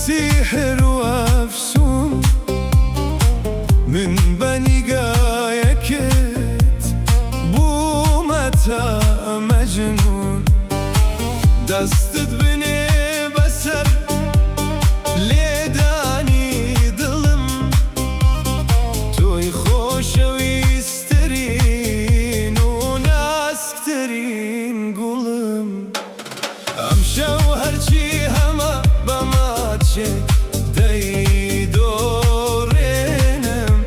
سحر وافسون من بنيقايكت بومتا مجنون دستت بني بسر ليداني ظلم توي خوشويسترين وناس كترين قلم امشو هرشي هما بماتشك داي دورينم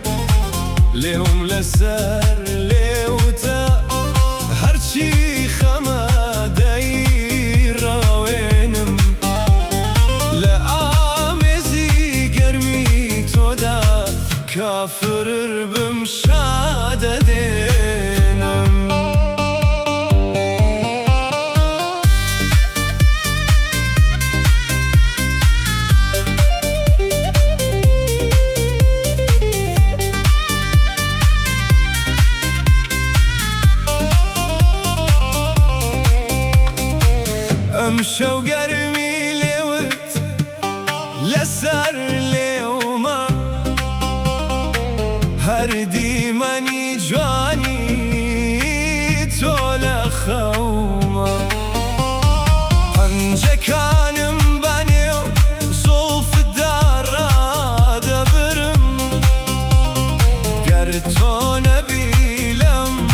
لهم لسر ليوتا هرشي خما داي راوينم لآمزي قرمي تودا كافر بمشادة دينم امشو قرمي ليوت لسر ليوما هردي ماني جواني تولا خوما انجا كانم بانيو صوف الدار دبرم قرتون بيلم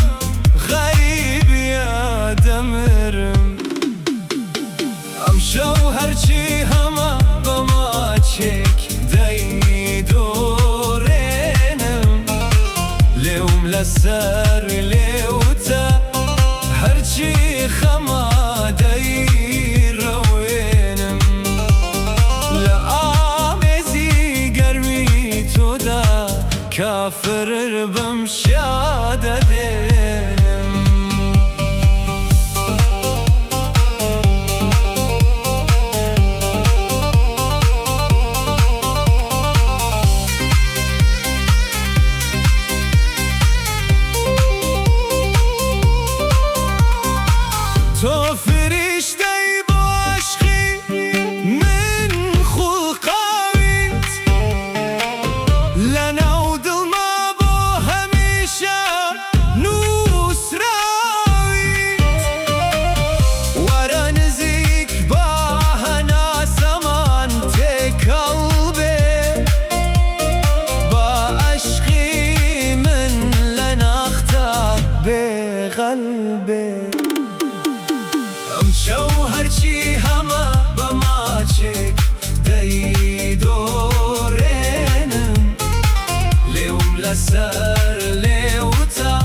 غريب يا دمرم امشو هرچی هما بماچک داي دورينم لهم لسر ليوتا هرچی خما داي روينم لآمزي قرمي تودا كافر بمشادة دينم تو فرشته‌ای با عشقی من خلقاویت لناو دلما با همیشه نوسراویت ورا نزیک با هنا سمان تی قلبی با عشقی من لناخته به قلبی امشو هرچی هما بماچک داي دورينم لهم لسر ليوتا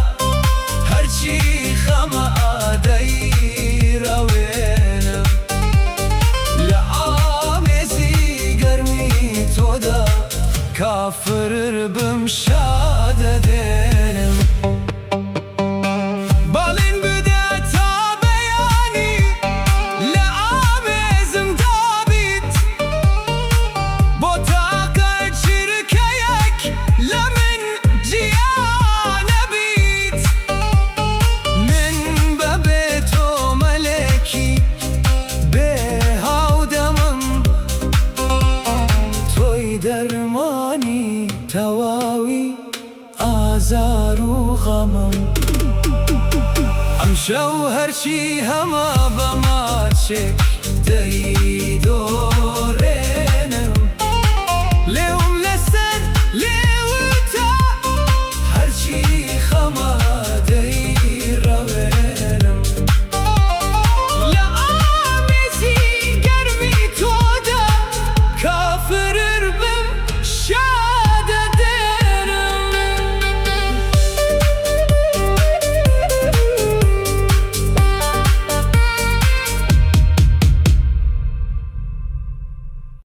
هرچی خما داي روينم لآمزي قرمي تودا كافر بمشادة دينم درمانی تواوی آزار و غمم امشو هرچی هما بماچک